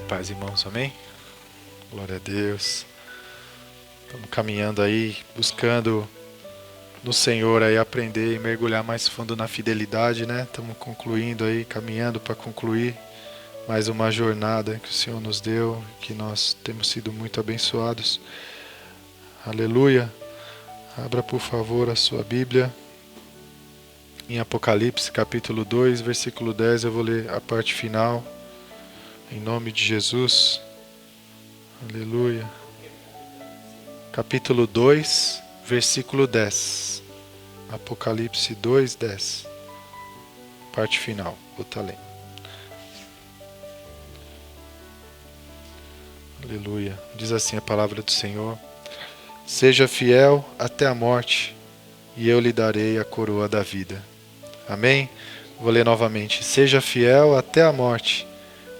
paz, irmãos, amém? Glória a Deus. Estamos caminhando aí, buscando no Senhor aí aprender e mergulhar mais fundo na fidelidade, né? Estamos concluindo aí, caminhando para concluir mais uma jornada que o Senhor nos deu, que nós temos sido muito abençoados. Aleluia. Abra, por favor, a sua Bíblia. Em Apocalipse, capítulo 2, versículo 10, eu vou ler a parte final. Em nome de Jesus. Aleluia. Capítulo 2, versículo 10. Apocalipse 2, 10. Parte final. Vou estar lendo. Aleluia. Diz assim a palavra do Senhor: seja fiel até a morte, e eu lhe darei a coroa da vida. Amém? Vou ler novamente. Seja fiel até a morte,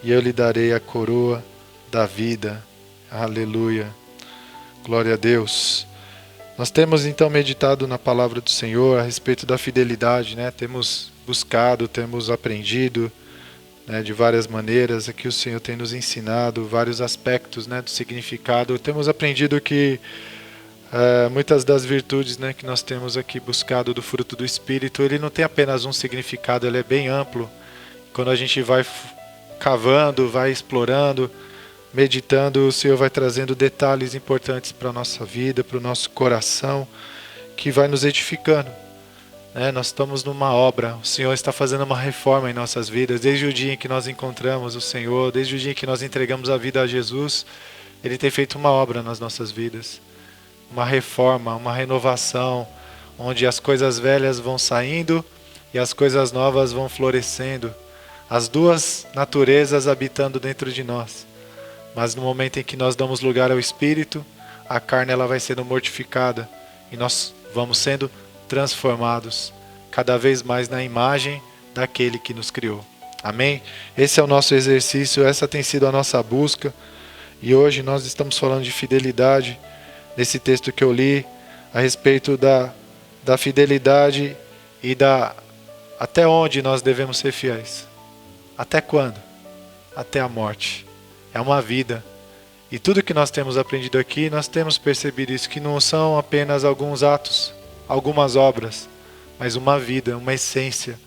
e eu lhe darei a coroa da vida. Aleluia. Glória a Deus. Nós temos então meditado na palavra do Senhor a respeito da fidelidade, né? Temos buscado, temos aprendido, né, de várias maneiras. Aqui o Senhor tem nos ensinado vários aspectos, né, do significado. Temos aprendido que muitas das virtudes, né, que nós temos aqui buscado do fruto do Espírito, ele não tem apenas um significado, ele é bem amplo. Quando a gente vai cavando, vai explorando, meditando, o Senhor vai trazendo detalhes importantes para a nossa vida, para o nosso coração, que vai nos edificando. Nós estamos numa obra, o Senhor está fazendo uma reforma em nossas vidas, desde o dia em que nós encontramos o Senhor, desde o dia em que nós entregamos a vida a Jesus, Ele tem feito uma obra nas nossas vidas, uma reforma, uma renovação, onde as coisas velhas vão saindo e as coisas novas vão florescendo, as duas naturezas habitando dentro de nós. Mas no momento em que nós damos lugar ao Espírito, a carne ela vai sendo mortificada e nós vamos sendo transformados cada vez mais na imagem daquele que nos criou. Amém? Esse é o nosso exercício, essa tem sido a nossa busca. E hoje nós estamos falando de fidelidade, nesse texto que eu li, a respeito da fidelidade e até onde nós devemos ser fiéis. Até quando? Até a morte. É uma vida. E tudo que nós temos aprendido aqui, nós temos percebido isso, que não são apenas alguns atos, algumas obras, mas uma vida, uma essência,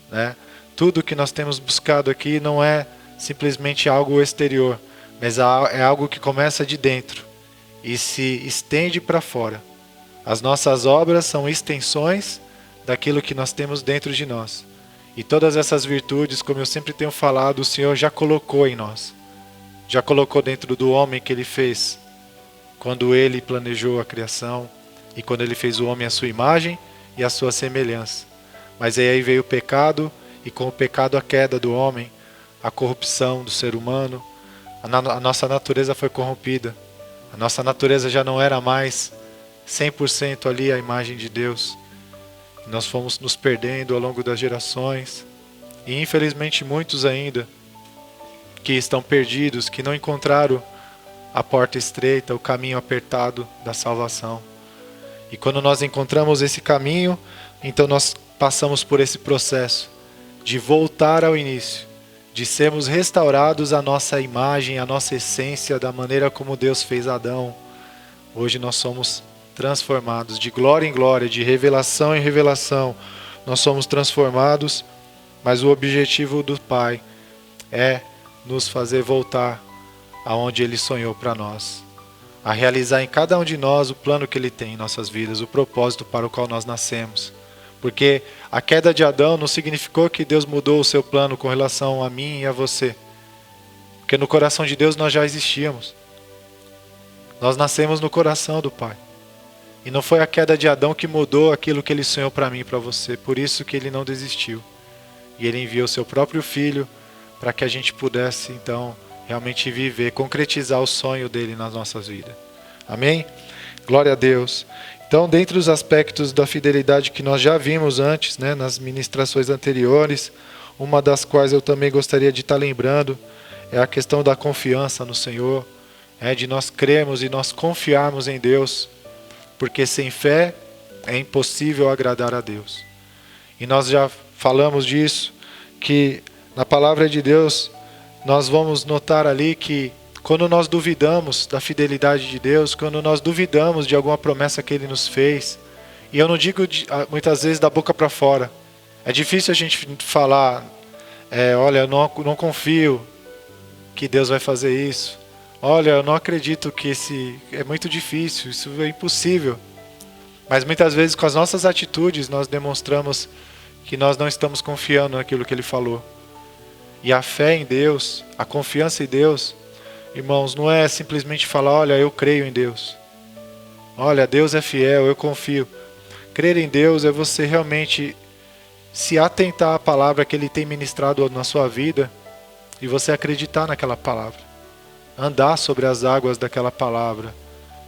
né? Tudo que nós temos buscado aqui não é simplesmente algo exterior, mas é algo que começa de dentro e se estende para fora. As nossas obras são extensões daquilo que nós temos dentro de nós. E todas essas virtudes, como eu sempre tenho falado, o Senhor já colocou em nós. Já colocou dentro do homem que Ele fez, quando Ele planejou a criação e quando Ele fez o homem à sua imagem e à sua semelhança. Mas aí veio o pecado, e com o pecado a queda do homem, a corrupção do ser humano, a nossa natureza foi corrompida. A nossa natureza já não era mais 100% ali a imagem de Deus. E nós fomos nos perdendo ao longo das gerações. E infelizmente muitos ainda que estão perdidos, que não encontraram a porta estreita, o caminho apertado da salvação. E quando nós encontramos esse caminho, então nós passamos por esse processo de voltar ao início, de sermos restaurados à nossa imagem, à nossa essência, da maneira como Deus fez Adão. Hoje nós somos transformados de glória em glória, de revelação em revelação. Nós somos transformados, mas o objetivo do Pai é nos fazer voltar aonde Ele sonhou para nós, a realizar em cada um de nós o plano que Ele tem em nossas vidas, o propósito para o qual nós nascemos. Porque a queda de Adão não significou que Deus mudou o seu plano com relação a mim e a você. Porque no coração de Deus nós já existíamos. Nós nascemos no coração do Pai. E não foi a queda de Adão que mudou aquilo que Ele sonhou para mim e para você. Por isso que Ele não desistiu. E Ele enviou o seu próprio Filho para que a gente pudesse, então, realmente viver, concretizar o sonho dele nas nossas vidas. Amém? Glória a Deus. Então, dentre os aspectos da fidelidade que nós já vimos antes, né, nas ministrações anteriores, uma das quais eu também gostaria de estar lembrando, é a questão da confiança no Senhor, de nós crermos e nós confiarmos em Deus, porque sem fé é impossível agradar a Deus. E nós já falamos disso, que na palavra de Deus nós vamos notar ali que quando nós duvidamos da fidelidade de Deus, quando nós duvidamos de alguma promessa que Ele nos fez, e eu não digo muitas vezes da boca para fora, é difícil a gente falar, olha, eu não confio que Deus vai fazer isso, olha, eu não acredito que é muito difícil, isso é impossível. Mas muitas vezes com as nossas atitudes nós demonstramos que nós não estamos confiando naquilo que Ele falou. E a fé em Deus, a confiança em Deus, irmãos, não é simplesmente falar, olha, eu creio em Deus. Olha, Deus é fiel, eu confio. Crer em Deus é você realmente se atentar à palavra que Ele tem ministrado na sua vida e você acreditar naquela palavra. Andar sobre as águas daquela palavra.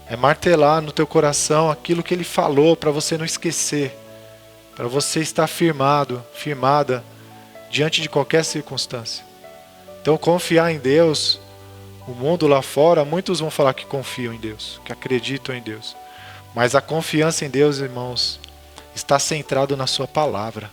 É martelar no teu coração aquilo que Ele falou para você não esquecer. Para você estar firmado, firmada diante de qualquer circunstância. Então confiar em Deus, o mundo lá fora, muitos vão falar que confiam em Deus, que acreditam em Deus. Mas a confiança em Deus, irmãos, está centrado na sua palavra.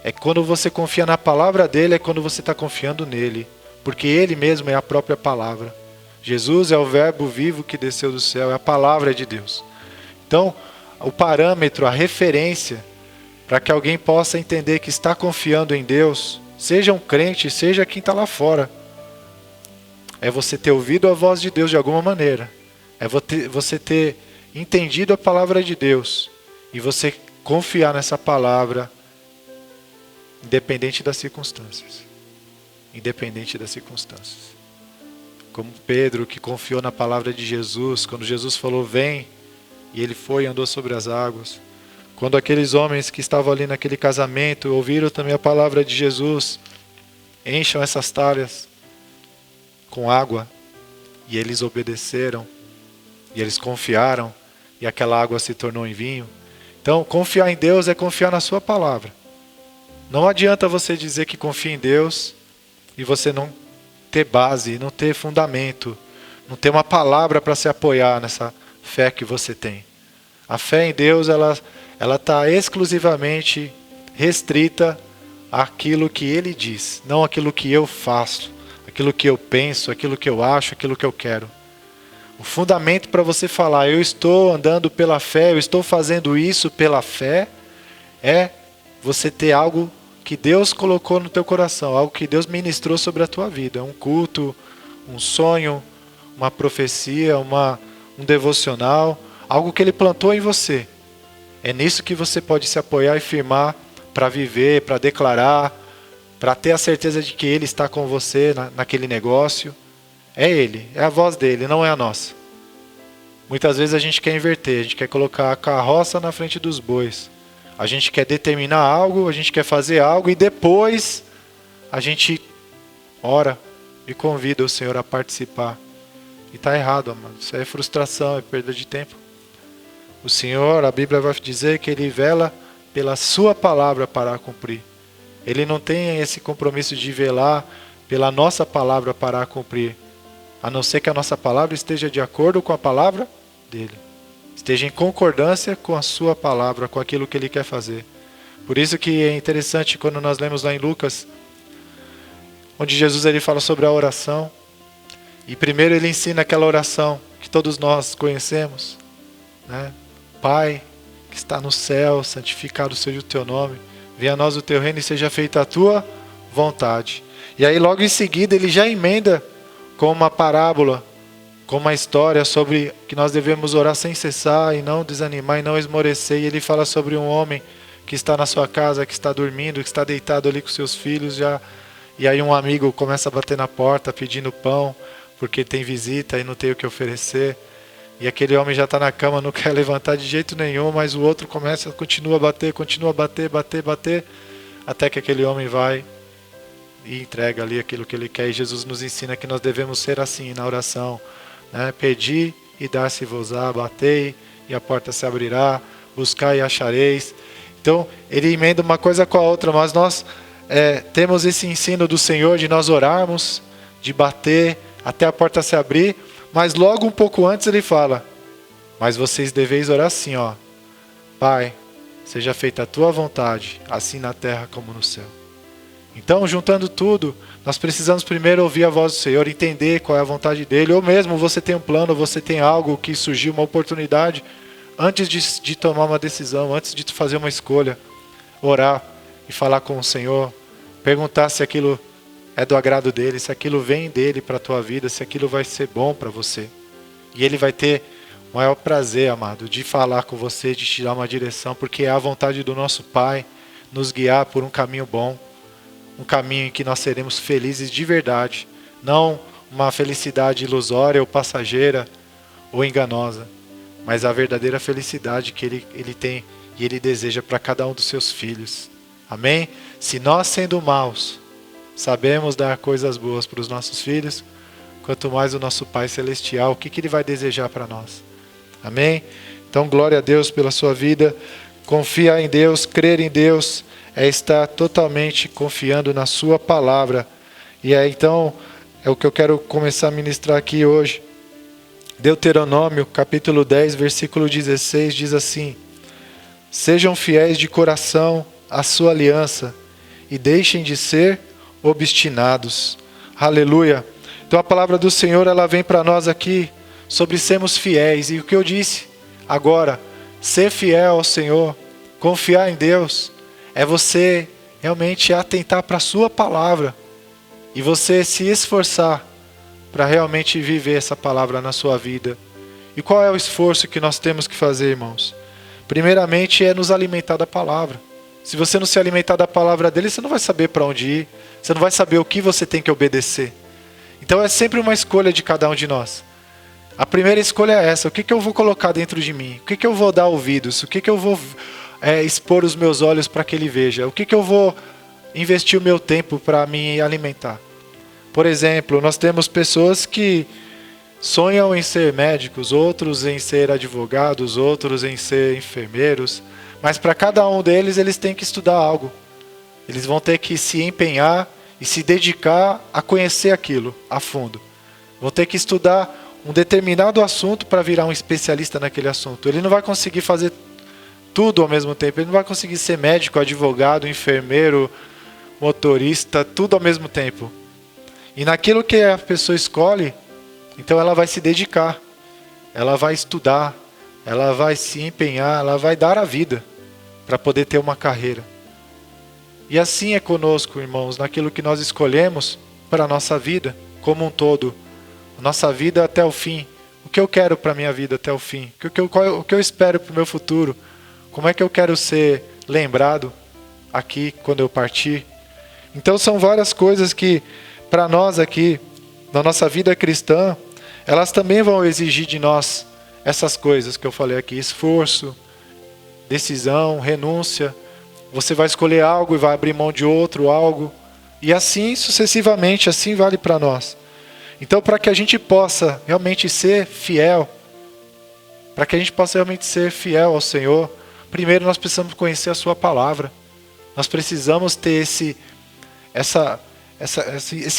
É quando você confia na palavra dele, é quando você está confiando nele. Porque ele mesmo é a própria palavra. Jesus é o verbo vivo que desceu do céu, é a palavra de Deus. Então, o parâmetro, a referência, para que alguém possa entender que está confiando em Deus, seja um crente, seja quem está lá fora, é você ter ouvido a voz de Deus de alguma maneira. É você ter entendido a palavra de Deus. E você confiar nessa palavra, independente das circunstâncias. Independente das circunstâncias. Como Pedro, que confiou na palavra de Jesus, quando Jesus falou, vem, e ele foi e andou sobre as águas. Quando aqueles homens que estavam ali naquele casamento, ouviram também a palavra de Jesus, encham essas talhas com água, e eles obedeceram, e eles confiaram, e aquela água se tornou em vinho. Então, confiar em Deus é confiar na sua palavra. Não adianta você dizer que confia em Deus, e você não ter base, não ter fundamento, não ter uma palavra para se apoiar nessa fé que você tem. A fé em Deus, ela está exclusivamente restrita àquilo que Ele diz, não àquilo que eu faço, aquilo que eu penso, aquilo que eu acho, aquilo que eu quero. O fundamento para você falar, eu estou andando pela fé, eu estou fazendo isso pela fé, é você ter algo que Deus colocou no teu coração, algo que Deus ministrou sobre a tua vida, um culto, um sonho, uma profecia, um devocional, algo que Ele plantou em você. É nisso que você pode se apoiar e firmar para viver, para declarar, para ter a certeza de que Ele está com você naquele negócio. É Ele, é a voz dele, não é a nossa. Muitas vezes a gente quer inverter, a gente quer colocar a carroça na frente dos bois. A gente quer determinar algo, a gente quer fazer algo e depois a gente ora e convida o Senhor a participar. E está errado, amado. Isso é frustração, é perda de tempo. O Senhor, a Bíblia vai dizer que Ele vela pela sua palavra para a cumprir. Ele não tem esse compromisso de velar pela nossa palavra para a cumprir. A não ser que a nossa palavra esteja de acordo com a palavra dele. Esteja em concordância com a sua palavra, com aquilo que Ele quer fazer. Por isso que é interessante quando nós lemos lá em Lucas, onde Jesus ele fala sobre a oração. E primeiro Ele ensina aquela oração que todos nós conhecemos, né? Pai, que está no céu, santificado seja o teu nome. Venha a nós o teu reino e seja feita a tua vontade. E aí logo em seguida Ele já emenda com uma parábola, com uma história sobre que nós devemos orar sem cessar e não desanimar e não esmorecer. E Ele fala sobre um homem que está na sua casa, que está dormindo, que está deitado ali com seus filhos já. E aí um amigo começa a bater na porta pedindo pão, porque tem visita e não tem o que oferecer. E aquele homem já está na cama, não quer levantar de jeito nenhum, mas o outro continua a bater, até que aquele homem vai e entrega ali aquilo que ele quer. E Jesus nos ensina que nós devemos ser assim na oração, né? Pedir e dar-se-vos-á, batei e a porta se abrirá, buscai e achareis. Então Ele emenda uma coisa com a outra, mas nós temos esse ensino do Senhor de nós orarmos, de bater até a porta se abrir. Mas logo um pouco antes Ele fala, mas vocês deveis orar assim, ó: Pai, seja feita a tua vontade, assim na terra como no céu. Então, juntando tudo, nós precisamos primeiro ouvir a voz do Senhor, entender qual é a vontade dEle, ou mesmo você tem um plano, você tem algo que surgiu, uma oportunidade, antes de tomar uma decisão, antes de fazer uma escolha, orar e falar com o Senhor, perguntar se aquilo é do agrado dEle, se aquilo vem dEle para a tua vida, se aquilo vai ser bom para você. E Ele vai ter o maior prazer, amado, de falar com você, de te dar uma direção, porque é a vontade do nosso Pai nos guiar por um caminho bom, um caminho em que nós seremos felizes de verdade, não uma felicidade ilusória ou passageira ou enganosa, mas a verdadeira felicidade que Ele tem e Ele deseja para cada um dos seus filhos. Amém? Se nós, sendo maus, sabemos dar coisas boas para os nossos filhos, quanto mais o nosso Pai Celestial, o que Ele vai desejar para nós? Amém? Então, glória a Deus pela sua vida. Confiar em Deus, crer em Deus, é estar totalmente confiando na sua palavra. E então, é o que eu quero começar a ministrar aqui hoje. Deuteronômio, capítulo 10, versículo 16, diz assim: sejam fiéis de coração à sua aliança e deixem de ser obstinados. Aleluia. Então a palavra do Senhor, ela vem para nós aqui sobre sermos fiéis. E o que eu disse agora, ser fiel ao Senhor, confiar em Deus, é você realmente atentar para a sua palavra e você se esforçar para realmente viver essa palavra na sua vida. E qual é o esforço que nós temos que fazer, irmãos? Primeiramente é nos alimentar da palavra. Se você não se alimentar da palavra dele, você não vai saber para onde ir, você não vai saber o que você tem que obedecer. Então é sempre uma escolha de cada um de nós. A primeira escolha é essa: o que eu vou colocar dentro de mim? O que eu vou dar ouvidos? O que eu vou expor os meus olhos para que ele veja? O que eu vou investir o meu tempo para me alimentar? Por exemplo, nós temos pessoas que sonham em ser médicos, outros em ser advogados, outros em ser enfermeiros, mas para cada um deles eles têm que estudar algo. Eles vão ter que se empenhar e se dedicar a conhecer aquilo a fundo. Vão ter que estudar um determinado assunto para virar um especialista naquele assunto. Ele não vai conseguir fazer tudo ao mesmo tempo. Ele não vai conseguir ser médico, advogado, enfermeiro, motorista, tudo ao mesmo tempo. E naquilo que a pessoa escolhe, então ela vai se dedicar, ela vai estudar, ela vai se empenhar, ela vai dar a vida para poder ter uma carreira. E assim é conosco, irmãos, naquilo que nós escolhemos para a nossa vida como um todo. A nossa vida até o fim. O que eu quero para a minha vida até o fim? O que eu espero para o meu futuro? Como é que eu quero ser lembrado aqui quando eu partir? Então são várias coisas que para nós aqui, na nossa vida cristã, elas também vão exigir de nós essas coisas que eu falei aqui: esforço, decisão, renúncia. Você vai escolher algo e vai abrir mão de outro algo. E assim sucessivamente, assim vale para nós. Então, para que a gente possa realmente ser fiel, para que a gente possa realmente ser fiel ao Senhor, primeiro nós precisamos conhecer a sua palavra. Nós precisamos ter esse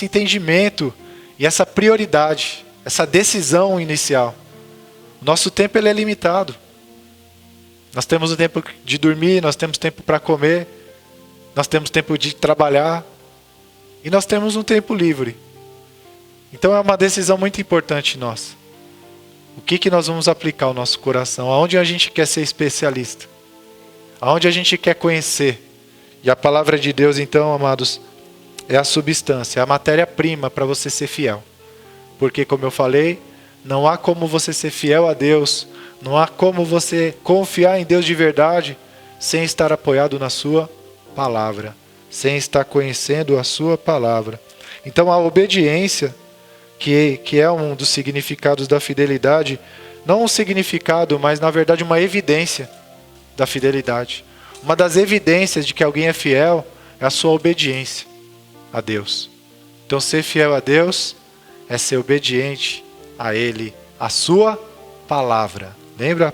entendimento e essa prioridade, essa decisão inicial. O nosso tempo ele é limitado. Nós temos o tempo de dormir, nós temos tempo para comer, nós temos tempo de trabalhar e nós temos um tempo livre. Então é uma decisão muito importante nossa. O que nós vamos aplicar ao nosso coração? Aonde a gente quer ser especialista? Aonde a gente quer conhecer? E a palavra de Deus, então, amados, é a substância, é a matéria-prima para você ser fiel. Porque, como eu falei, não há como você ser fiel a Deus, não há como você confiar em Deus de verdade sem estar apoiado na sua palavra, sem estar conhecendo a sua palavra. Então a obediência, que é um dos significados da fidelidade, não um significado, mas na verdade uma evidência da fidelidade. Uma das evidências de que alguém é fiel é a sua obediência a Deus. Então ser fiel a Deus é ser obediente a Ele, a sua palavra. Lembra? A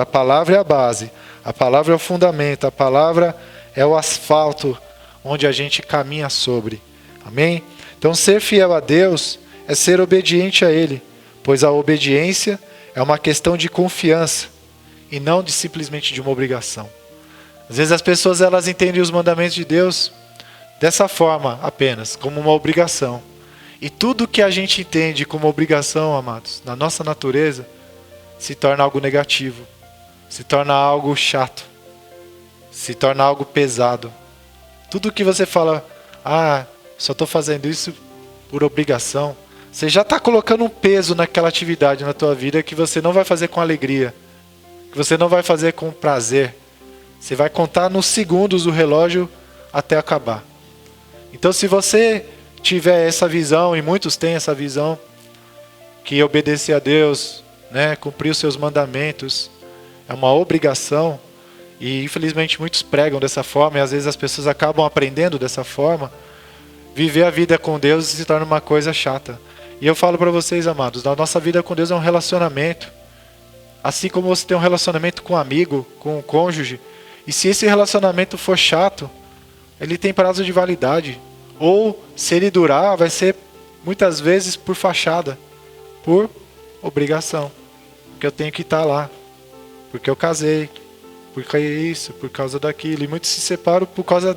palavra é a base, a palavra é o fundamento, a palavra é o asfalto onde a gente caminha sobre. Amém? Então ser fiel a Deus é ser obediente a Ele, pois a obediência é uma questão de confiança e não simplesmente de uma obrigação. Às vezes as pessoas elas entendem os mandamentos de Deus dessa forma apenas, como uma obrigação. E tudo que a gente entende como obrigação, amados, na nossa natureza, se torna algo negativo, se torna algo chato, se torna algo pesado. Tudo que você fala, só estou fazendo isso por obrigação, você já está colocando um peso naquela atividade na tua vida que você não vai fazer com alegria, que você não vai fazer com prazer. Você vai contar nos segundos o relógio até acabar. Então, se você tiver essa visão, e muitos têm essa visão, que obedecer a Deus, né, cumprir os seus mandamentos, é uma obrigação, e infelizmente muitos pregam dessa forma, e às vezes as pessoas acabam aprendendo dessa forma, viver a vida com Deus se torna uma coisa chata. E eu falo para vocês, amados, a nossa vida com Deus é um relacionamento. Assim como você tem um relacionamento com um amigo, com um cônjuge, e se esse relacionamento for chato, ele tem prazo de validade. Ou, se ele durar, vai ser muitas vezes por fachada, por obrigação. Porque eu tenho que estar lá, porque eu casei, porque isso, por causa daquilo. E muitos se separam por causa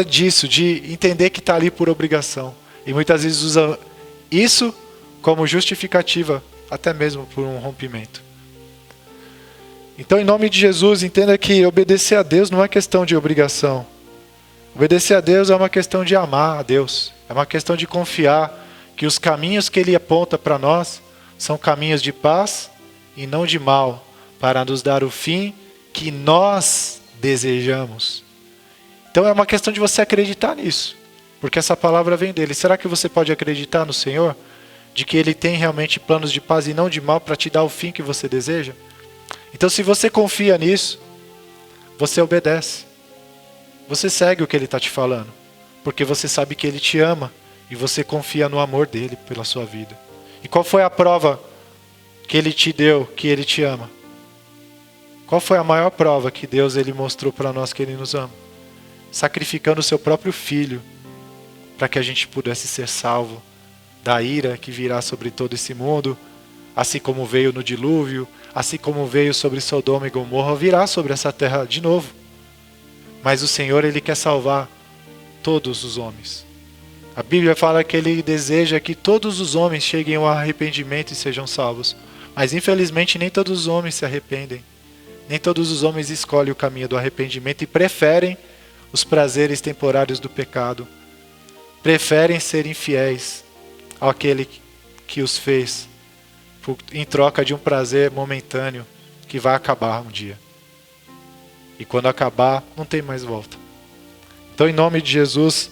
disso, de entender que está ali por obrigação. E muitas vezes usa isso como justificativa, até mesmo por um rompimento. Então, em nome de Jesus, entenda que obedecer a Deus não é questão de obrigação. Obedecer a Deus é uma questão de amar a Deus. É uma questão de confiar que os caminhos que Ele aponta para nós são caminhos de paz e não de mal, para nos dar o fim que nós desejamos. Então é uma questão de você acreditar nisso, porque essa palavra vem dele. Será que você pode acreditar no Senhor? De que Ele tem realmente planos de paz e não de mal para te dar o fim que você deseja? Então, se você confia nisso, você obedece. Você segue o que Ele está te falando, porque você sabe que Ele te ama e você confia no amor dEle pela sua vida. E qual foi a prova que Ele te deu que Ele te ama? Qual foi a maior prova que Deus Ele mostrou para nós que Ele nos ama? Sacrificando o seu próprio Filho para que a gente pudesse ser salvo da ira que virá sobre todo esse mundo, assim como veio no dilúvio, assim como veio sobre Sodoma e Gomorra, virá sobre essa terra de novo. Mas o Senhor, Ele quer salvar todos os homens. A Bíblia fala que Ele deseja que todos os homens cheguem ao arrependimento e sejam salvos. Mas infelizmente nem todos os homens se arrependem. Nem todos os homens escolhem o caminho do arrependimento e preferem os prazeres temporários do pecado. Preferem ser infiéis àquele que os fez, em troca de um prazer momentâneo que vai acabar um dia. E quando acabar, não tem mais volta. Então, em nome de Jesus,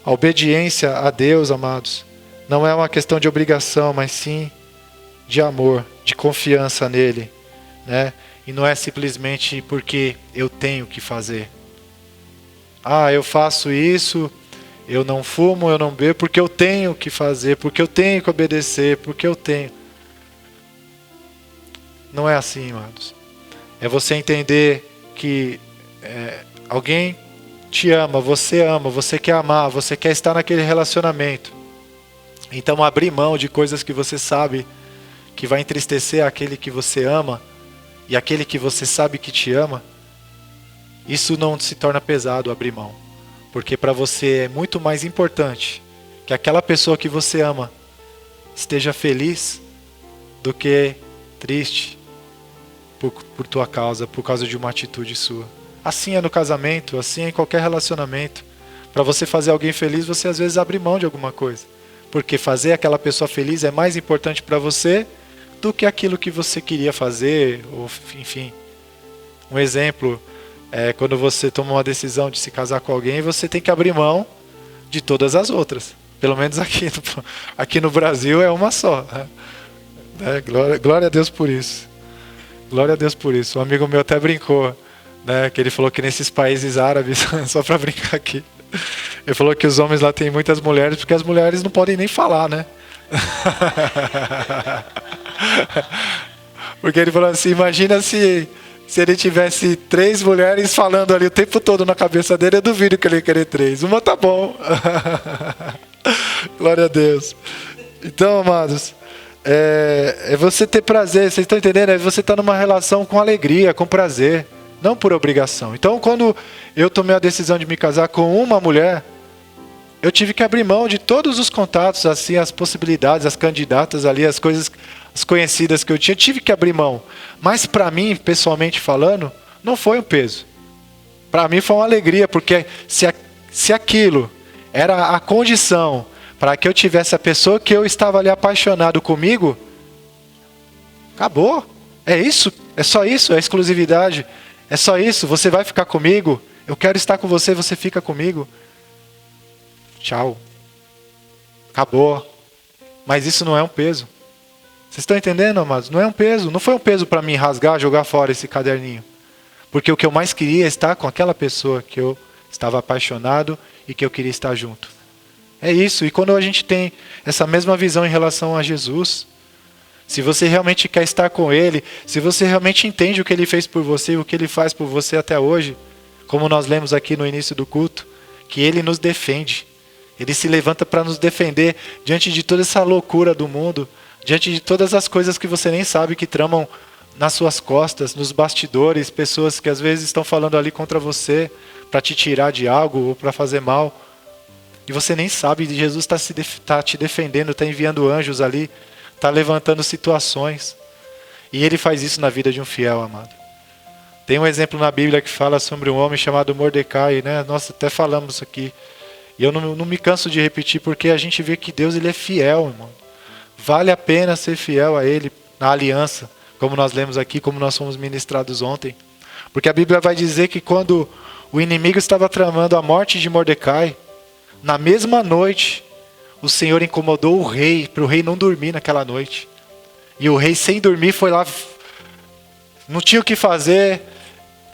a obediência a Deus, amados, não é uma questão de obrigação, mas sim de amor, de confiança nele, né? E não é simplesmente porque eu tenho que fazer. Eu faço isso, eu não fumo, eu não bebo, porque eu tenho que fazer, porque eu tenho que obedecer, porque eu tenho. Não é assim, amados. É você entender que alguém te ama, você quer amar, você quer estar naquele relacionamento. Então abrir mão de coisas que você sabe que vai entristecer aquele que você ama e aquele que você sabe que te ama, isso não se torna pesado abrir mão. Porque para você é muito mais importante que aquela pessoa que você ama esteja feliz do que triste por tua causa, por causa de uma atitude sua. Assim é no casamento, assim é em qualquer relacionamento. Para você fazer alguém feliz, você às vezes abre mão de alguma coisa. Porque fazer aquela pessoa feliz é mais importante para você do que aquilo que você queria fazer, ou enfim. Um exemplo é quando você toma uma decisão de se casar com alguém, você tem que abrir mão de todas as outras. Pelo menos aqui no Brasil é uma só. Glória a Deus por isso. Glória a Deus por isso. Um amigo meu até brincou, né, que ele falou que nesses países árabes, só para brincar aqui, ele falou que os homens lá têm muitas mulheres porque as mulheres não podem nem falar, né? Porque ele falou assim, imagina se ele tivesse 3 mulheres falando ali o tempo todo na cabeça dele, eu duvido que ele ia querer 3. Uma tá bom. Glória a Deus. Então, amados, é você ter prazer, vocês estão entendendo? É você estar numa relação com alegria, com prazer. não por obrigação. Então, quando eu tomei a decisão de me casar com uma mulher, eu tive que abrir mão de todos os contatos, assim, as possibilidades, as candidatas ali, as coisas, as conhecidas que eu tinha, tive que abrir mão. Mas para mim, pessoalmente falando, não foi um peso. Para mim foi uma alegria, porque se aquilo era a condição para que eu tivesse a pessoa que eu estava ali apaixonado comigo, acabou. É isso, é só isso, é exclusividade. É só isso, você vai ficar comigo, eu quero estar com você, você fica comigo. Tchau. Acabou. Mas isso não é um peso. Vocês estão entendendo, amados? Não é um peso. Não foi um peso para mim rasgar, jogar fora esse caderninho. Porque o que eu mais queria é estar com aquela pessoa que eu estava apaixonado e que eu queria estar junto. É isso. E quando a gente tem essa mesma visão em relação a Jesus, se você realmente quer estar com Ele, se você realmente entende o que Ele fez por você, o que Ele faz por você até hoje, como nós lemos aqui no início do culto, que Ele nos defende. Ele se levanta para nos defender diante de toda essa loucura do mundo, diante de todas as coisas que você nem sabe que tramam nas suas costas, nos bastidores, pessoas que às vezes estão falando ali contra você para te tirar de algo ou para fazer mal. E você nem sabe, Jesus está te defendendo, está enviando anjos ali, está levantando situações. E Ele faz isso na vida de um fiel, amado. Tem um exemplo na Bíblia que fala sobre um homem chamado Mordecai, né? Nós até falamos isso aqui. E eu não me canso de repetir, porque a gente vê que Deus ele é fiel, irmão. Vale a pena ser fiel a Ele na aliança, como nós lemos aqui, como nós fomos ministrados ontem. Porque a Bíblia vai dizer que quando o inimigo estava tramando a morte de Mordecai, na mesma noite, o Senhor incomodou o rei, para o rei não dormir naquela noite. E o rei, sem dormir, foi lá, não tinha o que fazer.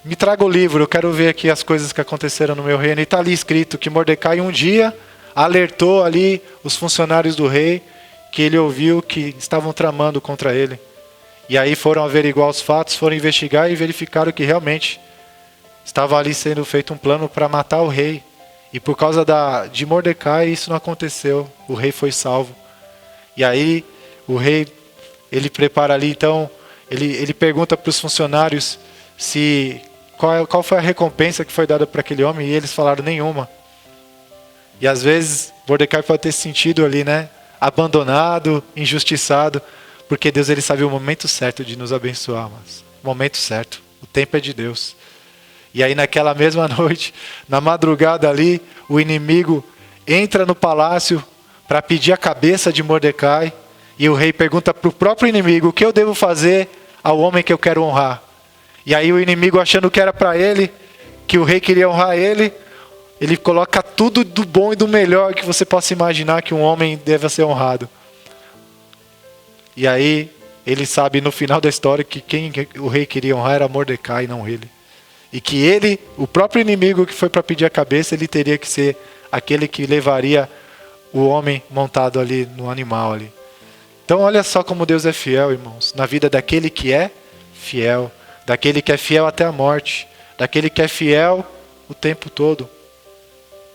Me traga o livro, eu quero ver aqui as coisas que aconteceram no meu reino. E está ali escrito que Mordecai um dia alertou ali os funcionários do rei, que ele ouviu que estavam tramando contra ele. E aí foram averiguar os fatos, foram investigar e verificaram que realmente estava ali sendo feito um plano para matar o rei. E por causa de Mordecai isso não aconteceu, o rei foi salvo. E aí o rei, ele prepara ali, então, ele pergunta para os funcionários qual foi a recompensa que foi dada para aquele homem, e eles falaram nenhuma. E às vezes Mordecai pode ter se sentido ali, né, abandonado, injustiçado, porque Deus ele sabe o momento certo de nos abençoar, mas o momento certo, o tempo é de Deus. E aí naquela mesma noite, na madrugada ali, o inimigo entra no palácio para pedir a cabeça de Mordecai, e o rei pergunta para o próprio inimigo: o que eu devo fazer ao homem que eu quero honrar? E aí o inimigo, achando que era para ele, que o rei queria honrar ele coloca tudo do bom e do melhor que você possa imaginar que um homem deva ser honrado. E aí ele sabe no final da história que quem o rei queria honrar era Mordecai, não ele. E que ele, o próprio inimigo que foi para pedir a cabeça, ele teria que ser aquele que levaria o homem montado ali no animal ali. Então olha só como Deus é fiel, irmãos, na vida daquele que é fiel, daquele que é fiel até a morte, daquele que é fiel o tempo todo.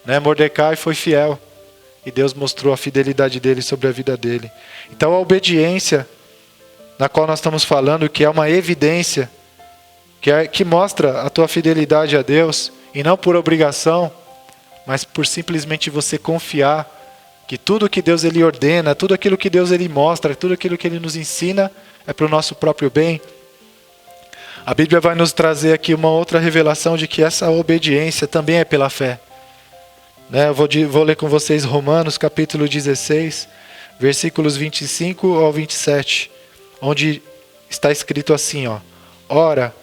Né? Mordecai foi fiel e Deus mostrou a fidelidade dele sobre a vida dele. Então a obediência na qual nós estamos falando, que é uma evidência, que mostra a tua fidelidade a Deus, e não por obrigação, mas por simplesmente você confiar que tudo que Deus ele ordena, tudo aquilo que Deus ele mostra, tudo aquilo que ele nos ensina é para o nosso próprio bem. A Bíblia vai nos trazer aqui uma outra revelação de que essa obediência também é pela fé. Eu vou ler com vocês Romanos capítulo 16, versículos 25 ao 27, onde está escrito assim, Ora,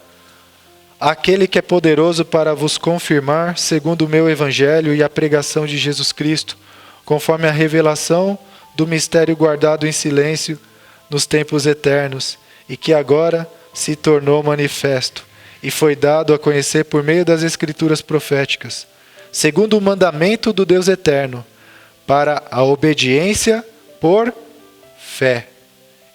aquele que é poderoso para vos confirmar, segundo o meu evangelho e a pregação de Jesus Cristo, conforme a revelação do mistério guardado em silêncio nos tempos eternos, e que agora se tornou manifesto, e foi dado a conhecer por meio das Escrituras proféticas, segundo o mandamento do Deus eterno, para a obediência por fé,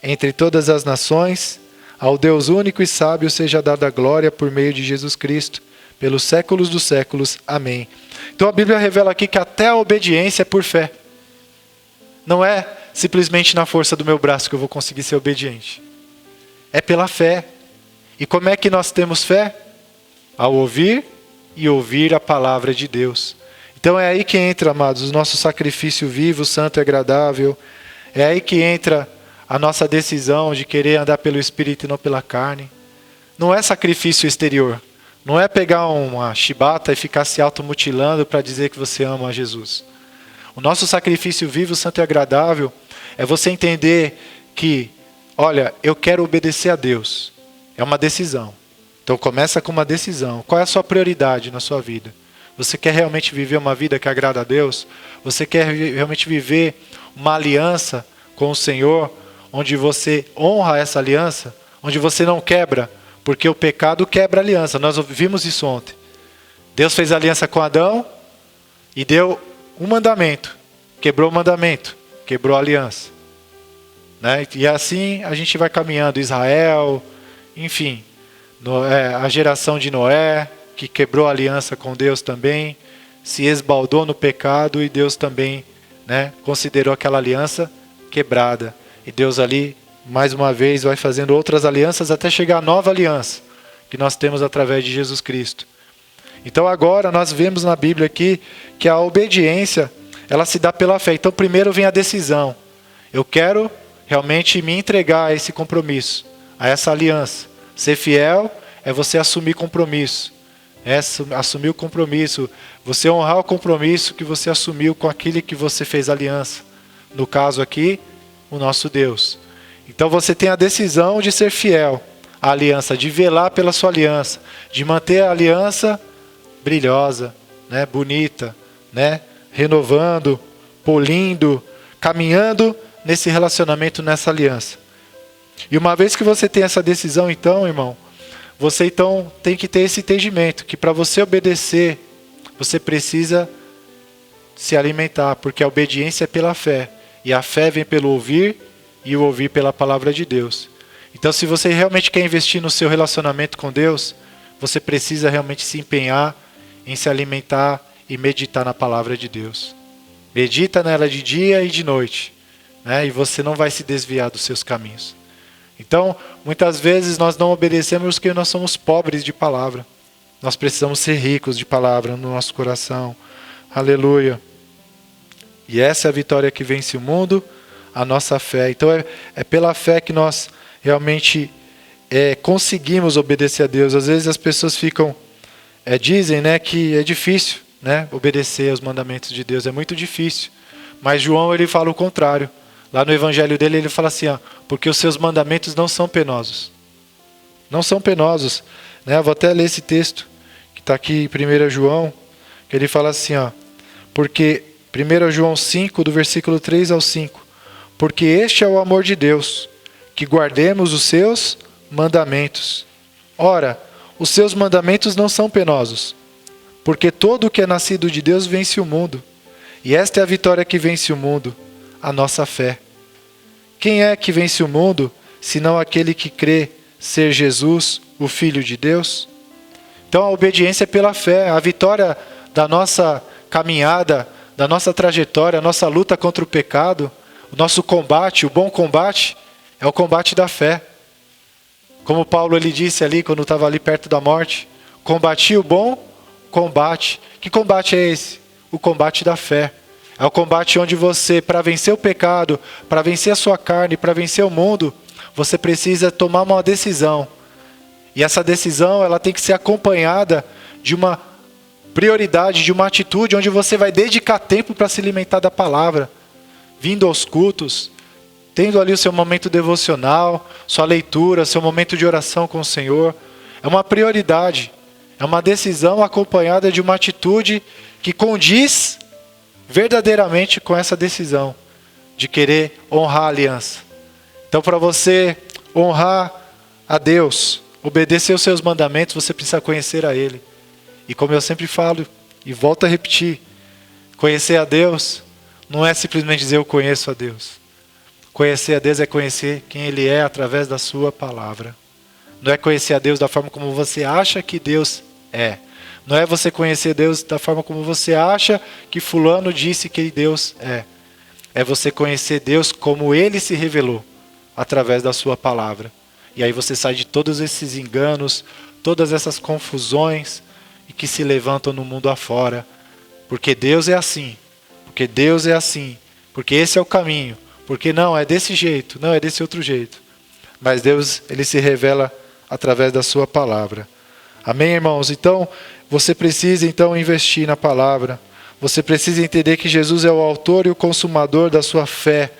entre todas as nações, ao Deus único e sábio seja dada a glória por meio de Jesus Cristo, pelos séculos dos séculos. Amém. Então a Bíblia revela aqui que até a obediência é por fé. Não é simplesmente na força do meu braço que eu vou conseguir ser obediente. É pela fé. E como é que nós temos fé? ao ouvir e ouvir a palavra de Deus. Então é aí que entra, amados, o nosso sacrifício vivo, santo e agradável. É aí que entra a nossa decisão de querer andar pelo Espírito e não pela carne. Não é sacrifício exterior. Não é pegar uma chibata e ficar se automutilando para dizer que você ama a Jesus. O nosso sacrifício vivo, santo e agradável é você entender que, olha, eu quero obedecer a Deus. É uma decisão. Então começa com uma decisão. Qual é a sua prioridade na sua vida? Você quer realmente viver uma vida que agrada a Deus? Você quer realmente viver uma aliança com o Senhor, onde você honra essa aliança, onde você não quebra, porque o pecado quebra a aliança. Nós vimos isso ontem. Deus fez aliança com Adão e deu um mandamento. Quebrou o mandamento, quebrou a aliança. Né? E assim a gente vai caminhando. Israel, enfim, a geração de Noé, que quebrou a aliança com Deus também, se esbaldou no pecado e Deus também, né, considerou aquela aliança quebrada. E Deus ali, mais uma vez, vai fazendo outras alianças até chegar à nova aliança que nós temos através de Jesus Cristo. Então agora nós vemos na Bíblia aqui que a obediência, ela se dá pela fé. Então primeiro vem a decisão. Eu quero realmente me entregar a esse compromisso, a essa aliança. Ser fiel é você assumir compromisso. É assumir o compromisso. Você honrar o compromisso que você assumiu com aquele que você fez aliança. No caso aqui, o nosso Deus. Então você tem a decisão de ser fiel à aliança, de velar pela sua aliança, de manter a aliança brilhosa, né, bonita, né, renovando, polindo, caminhando nesse relacionamento, nessa aliança. E uma vez que você tem essa decisão, então, irmão, você então tem que ter esse entendimento, que para você obedecer, você precisa se alimentar, porque a obediência é pela fé, e a fé vem pelo ouvir, e o ouvir pela palavra de Deus. Então, se você realmente quer investir no seu relacionamento com Deus, você precisa realmente se empenhar em se alimentar e meditar na palavra de Deus. Medita nela de dia e de noite, né? E você não vai se desviar dos seus caminhos. Então, muitas vezes nós não obedecemos porque nós somos pobres de palavra. Nós precisamos ser ricos de palavra no nosso coração. Aleluia. E essa é a vitória que vence o mundo, a nossa fé. Então é pela fé que nós realmente conseguimos obedecer a Deus. Às vezes as pessoas dizem, né, que é difícil, né, obedecer aos mandamentos de Deus. É muito difícil. Mas João, ele fala o contrário. Lá no evangelho dele, ele fala assim, porque os seus mandamentos não são penosos. Não são penosos. Né? Eu vou até ler esse texto, que está aqui em 1 João, que ele fala assim, porque 1 João 5, do versículo 3 ao 5. Porque este é o amor de Deus, que guardemos os seus mandamentos. Ora, os seus mandamentos não são penosos, porque todo o que é nascido de Deus vence o mundo. E esta é a vitória que vence o mundo, a nossa fé. Quem é que vence o mundo, senão aquele que crê ser Jesus, o Filho de Deus? Então a obediência é pela fé. A vitória da nossa caminhada, da nossa trajetória, a nossa luta contra o pecado, o nosso combate, o bom combate, é o combate da fé. Como Paulo ele disse ali, quando estava ali perto da morte, combati o bom combate. Que combate é esse? O combate da fé. É o combate onde você, para vencer o pecado, para vencer a sua carne, para vencer o mundo, você precisa tomar uma decisão. E essa decisão, ela tem que ser acompanhada de uma prioridade, de uma atitude onde você vai dedicar tempo para se alimentar da palavra, vindo aos cultos, tendo ali o seu momento devocional, sua leitura, seu momento de oração com o Senhor. É uma prioridade, é uma decisão acompanhada de uma atitude que condiz verdadeiramente com essa decisão de querer honrar a aliança. Então, para você honrar a Deus, obedecer os seus mandamentos, você precisa conhecer a Ele. E como eu sempre falo, e volto a repetir, conhecer a Deus não é simplesmente dizer eu conheço a Deus. Conhecer a Deus é conhecer quem Ele é através da sua palavra. Não é conhecer a Deus da forma como você acha que Deus é. Não é você conhecer Deus da forma como você acha que fulano disse que Deus é. É você conhecer Deus como Ele se revelou através da sua palavra. E aí você sai de todos esses enganos, todas essas confusões e que se levantam no mundo afora. Porque Deus é assim, porque Deus é assim, porque esse é o caminho, porque não, é desse jeito, não, é desse outro jeito. Mas Deus, Ele se revela através da sua palavra. Amém, irmãos? Então, você precisa então investir na palavra. Você precisa entender que Jesus é o autor e o consumador da sua fé,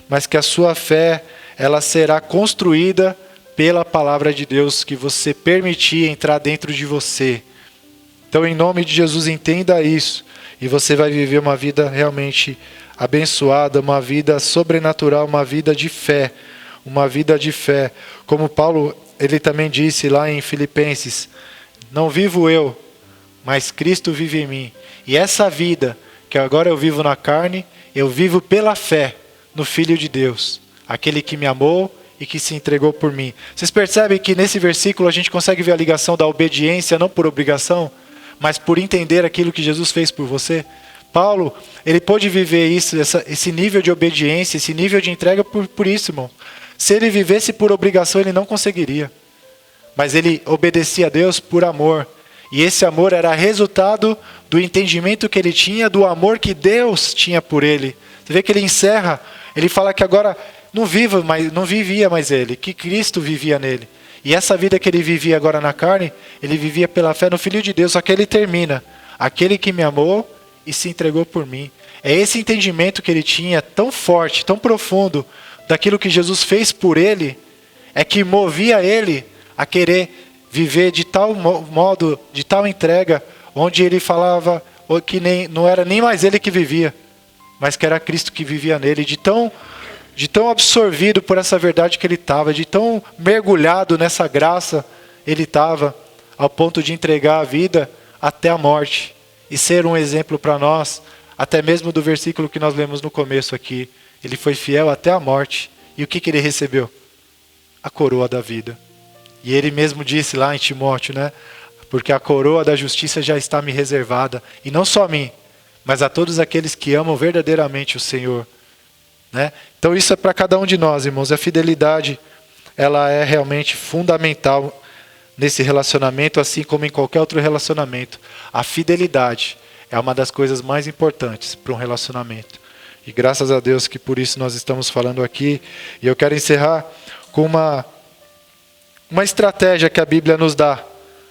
mas que a sua fé, ela será construída pela palavra de Deus que você permitir entrar dentro de você. Então, em nome de Jesus, entenda isso. E você vai viver uma vida realmente abençoada, uma vida sobrenatural, uma vida de fé. Uma vida de fé. Como Paulo, ele também disse lá em Filipenses, não vivo eu, mas Cristo vive em mim. E essa vida, que agora eu vivo na carne, eu vivo pela fé no Filho de Deus. Aquele que me amou e que se entregou por mim. Vocês percebem que nesse versículo a gente consegue ver a ligação da obediência, não por obrigação, mas por entender aquilo que Jesus fez por você? Paulo, ele pôde viver isso, esse nível de obediência, esse nível de entrega por isso, irmão. Se ele vivesse por obrigação, ele não conseguiria. Mas ele obedecia a Deus por amor. E esse amor era resultado do entendimento que ele tinha, do amor que Deus tinha por ele. Você vê que ele encerra, ele fala que agora não vivia mais ele, que Cristo vivia nele. E essa vida que ele vivia agora na carne, ele vivia pela fé no Filho de Deus. Só que ele termina, aquele que me amou e se entregou por mim. É esse entendimento que ele tinha, tão forte, tão profundo, daquilo que Jesus fez por ele, é que movia ele a querer viver de tal modo, de tal entrega, onde ele falava que não era nem mais ele que vivia, mas que era Cristo que vivia nele, de tão absorvido por essa verdade que ele estava, de tão mergulhado nessa graça ele estava, ao ponto de entregar a vida até a morte, e ser um exemplo para nós, até mesmo do versículo que nós lemos no começo aqui. Ele foi fiel até a morte. E o que ele recebeu? A coroa da vida. E ele mesmo disse lá em Timóteo, né? Porque a coroa da justiça já está me reservada. E não só a mim, mas a todos aqueles que amam verdadeiramente o Senhor. Né? Então isso é para cada um de nós, irmãos. A fidelidade, ela é realmente fundamental nesse relacionamento, assim como em qualquer outro relacionamento. A fidelidade é uma das coisas mais importantes para um relacionamento. E graças a Deus que por isso nós estamos falando aqui. E eu quero encerrar com uma estratégia que a Bíblia nos dá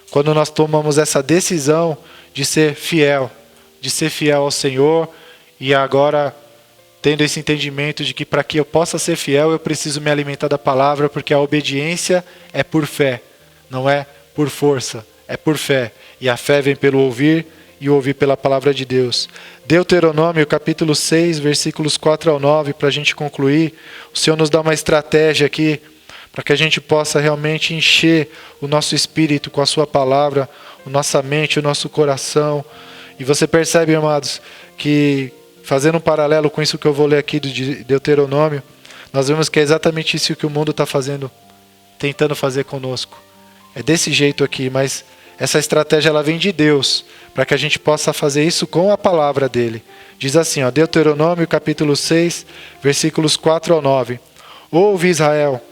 quando nós tomamos essa decisão de ser fiel ao Senhor, e agora tendo esse entendimento de que para que eu possa ser fiel eu preciso me alimentar da palavra, porque a obediência é por fé, não é por força, é por fé. E a fé vem pelo ouvir, e ouvir pela palavra de Deus. Deuteronômio capítulo 6, versículos 4 ao 9, para a gente concluir. O Senhor nos dá uma estratégia aqui, para que a gente possa realmente encher o nosso espírito com a sua palavra, a nossa mente, o nosso coração. E você percebe, amados, que fazendo um paralelo com isso que eu vou ler aqui de Deuteronômio, nós vemos que é exatamente isso que o mundo está fazendo, tentando fazer conosco. É desse jeito aqui, mas essa estratégia ela vem de Deus, para que a gente possa fazer isso com a palavra dele. Diz assim, ó, Deuteronômio capítulo 6, versículos 4 ao 9. Ouve, Israel,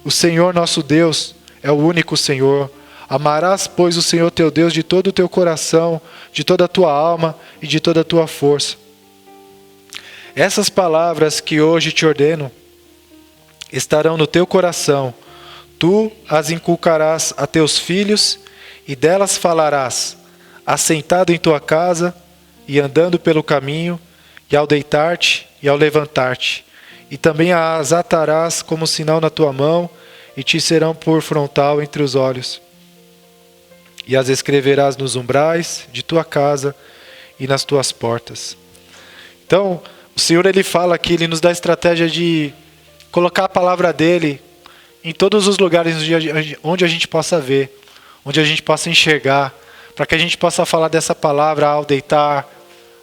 o Senhor nosso Deus é o único Senhor. Amarás, pois, o Senhor teu Deus de todo o teu coração, de toda a tua alma e de toda a tua força. Essas palavras que hoje te ordeno estarão no teu coração. Tu as inculcarás a teus filhos e delas falarás, assentado em tua casa e andando pelo caminho, e ao deitar-te e ao levantar-te. E também as atarás como sinal na tua mão, e te serão por frontal entre os olhos. E as escreverás nos umbrais de tua casa e nas tuas portas. Então, o Senhor ele fala aqui, ele nos dá a estratégia de colocar a palavra dele em todos os lugares onde a gente possa ver, onde a gente possa enxergar, para que a gente possa falar dessa palavra ao deitar,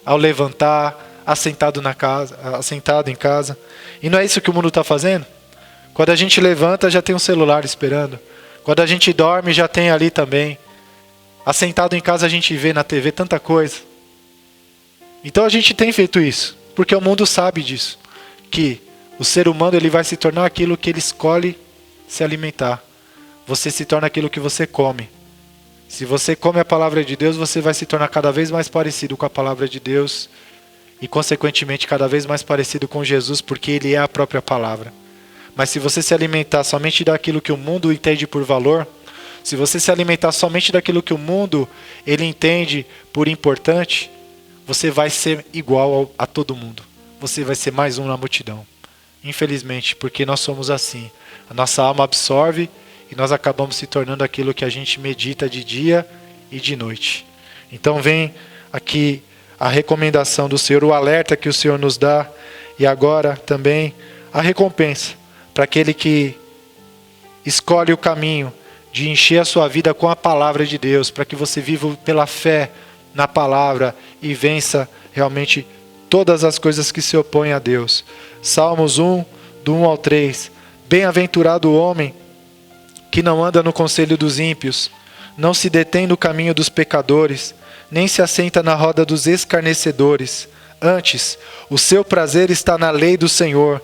ao levantar, assentado em casa. E não é isso que o mundo está fazendo? Quando a gente levanta, já tem um celular esperando. Quando a gente dorme, já tem ali também. Assentado em casa, a gente vê na TV tanta coisa. Então a gente tem feito isso, porque o mundo sabe disso, que o ser humano ele vai se tornar aquilo que ele escolhe se alimentar. Você se torna aquilo que você come. Se você come a palavra de Deus, você vai se tornar cada vez mais parecido com a palavra de Deus e, consequentemente, cada vez mais parecido com Jesus, porque Ele é a própria palavra. Mas se você se alimentar somente daquilo que o mundo entende por valor, se você se alimentar somente daquilo que o mundo ele entende por importante, você vai ser igual a todo mundo. Você vai ser mais um na multidão. Infelizmente, porque nós somos assim. A nossa alma absorve e nós acabamos se tornando aquilo que a gente medita de dia e de noite. Então vem aqui a recomendação do Senhor, o alerta que o Senhor nos dá, e agora também a recompensa para aquele que escolhe o caminho de encher a sua vida com a palavra de Deus, para que você viva pela fé na palavra e vença realmente todas as coisas que se opõem a Deus. Salmos 1, do 1 ao 3. Bem-aventurado o homem que não anda no conselho dos ímpios, não se detém no caminho dos pecadores, nem se assenta na roda dos escarnecedores. Antes, o seu prazer está na lei do Senhor,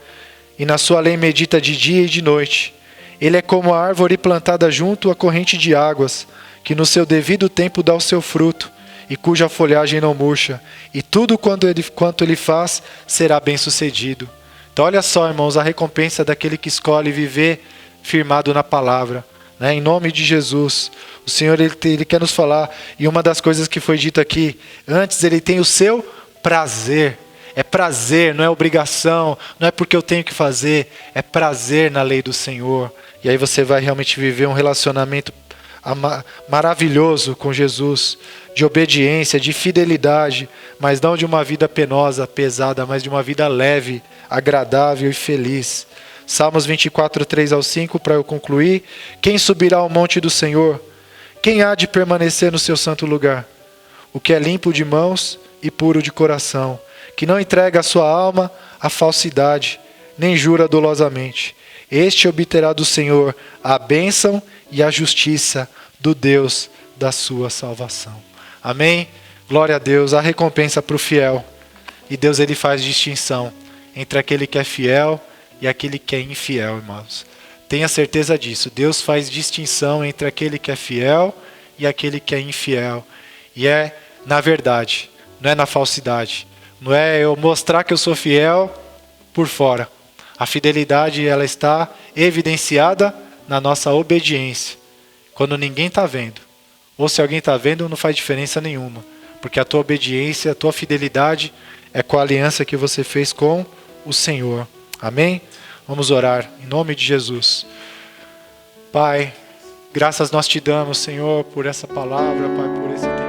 e na sua lei medita de dia e de noite. Ele é como a árvore plantada junto à corrente de águas, que no seu devido tempo dá o seu fruto, e cuja folhagem não murcha, e tudo quanto ele faz será bem sucedido. Então olha só, irmãos, a recompensa daquele que escolhe viver firmado na palavra, né? Em nome de Jesus, o Senhor ele quer nos falar, e uma das coisas que foi dita aqui, antes ele tem o seu prazer. É prazer, não é obrigação, não é porque eu tenho que fazer, é prazer na lei do Senhor. E aí você vai realmente viver um relacionamento maravilhoso com Jesus, de obediência, de fidelidade, mas não de uma vida penosa, pesada, mas de uma vida leve, agradável e feliz. Salmos 24, 3 ao 5, para eu concluir. Quem subirá ao monte do Senhor? Quem há de permanecer no seu santo lugar? O que é limpo de mãos e puro de coração, que não entrega a sua alma à falsidade, nem jura dolosamente. Este obterá do Senhor a bênção e a justiça do Deus da sua salvação. Amém? Glória a Deus, a recompensa para o fiel. E Deus ele faz distinção entre aquele que é fiel e aquele que é infiel, irmãos. Tenha certeza disso. Deus faz distinção entre aquele que é fiel e aquele que é infiel. E é na verdade, não é na falsidade. Não é eu mostrar que eu sou fiel por fora. A fidelidade ela está evidenciada na nossa obediência. Quando ninguém está vendo. Ou se alguém está vendo, não faz diferença nenhuma. Porque a tua obediência, a tua fidelidade é com a aliança que você fez com o Senhor. Amém? Vamos orar em nome de Jesus. Pai, graças nós te damos, Senhor, por essa palavra, Pai, por esse tempo.